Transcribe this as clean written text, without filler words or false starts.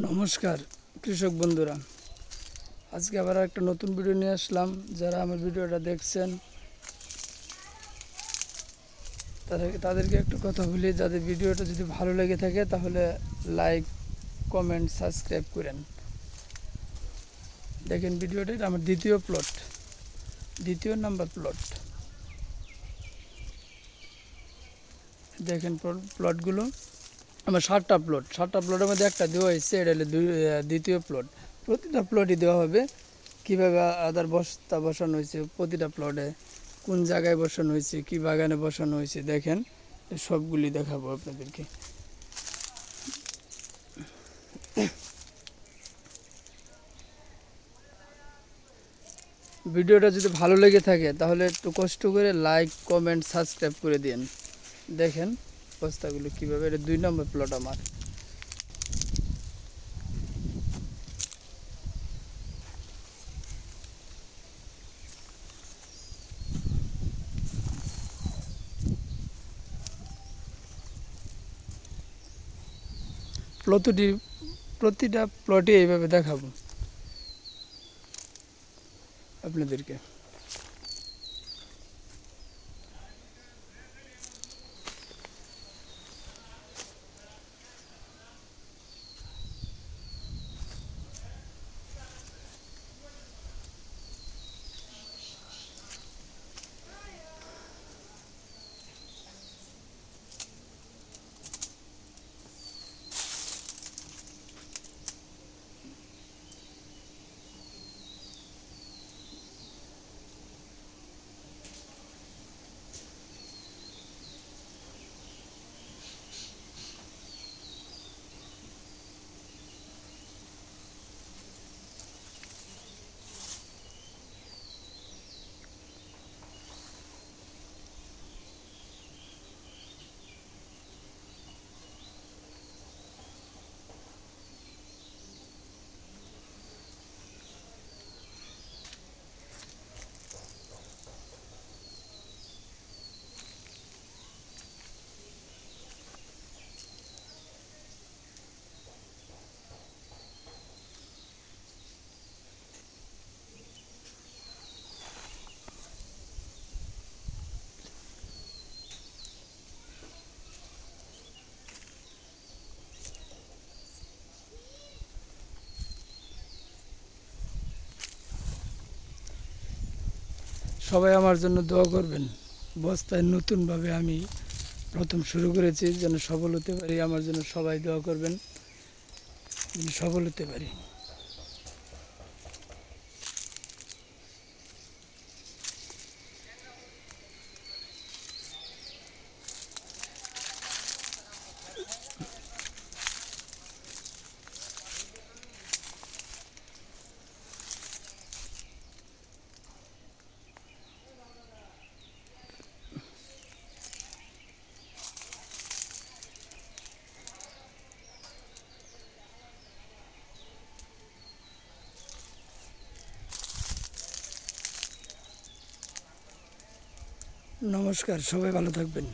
নমস্কার কৃষক বন্ধুরা, আজকে আবার একটা নতুন ভিডিও নিয়ে আসলাম। যারা আমার ভিডিওটা দেখছেন তাদেরকে একটু কথা বলি, যাদের ভিডিওটা যদি ভালো লেগে থাকে তাহলে লাইক, কমেন্ট, সাবস্ক্রাইব করেন। দেখেন ভিডিওটা, এটা আমার দ্বিতীয় নাম্বার প্লট। দেখেন প্লটগুলো আমার 7টা প্লটের মধ্যে একটা দেওয়া হয়েছে, এটা হলো দ্বিতীয় প্লট। প্রতিটা প্লটই দেওয়া হবে কীভাবে আদার বস্তা বসানো হয়েছে, প্রতিটা প্লটে কোন জায়গায় বসানো হয়েছে, কী বাগানে বসানো হয়েছে, দেখেন সবগুলি দেখাবো আপনাদেরকে। ভিডিওটা যদি ভালো লেগে থাকে তাহলে একটু কষ্ট করে লাইক, কমেন্ট, সাবস্ক্রাইব করে দিন। দেখেন বস্তাগুলো কীভাবে, এটা 2 নম্বর প্লট আমার। প্রতিটা প্লটে এইভাবে দেখাবো আপনাদেরকে। সবাই আমার জন্য দোয়া করবেন। বস্তায় নতুনভাবে আমি প্রথম শুরু করেছি, যেন সফল হতে পারি। আমার জন্য সবাই দোয়া করবেন, যেন সফল হতে পারি। নমস্কার, সবাই ভালো থাকবেন।